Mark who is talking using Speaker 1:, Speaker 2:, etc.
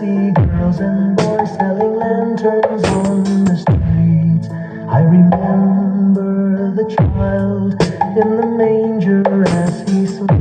Speaker 1: see girls and boys selling lanterns on the streets. I remember the child in the manger as he sleeps.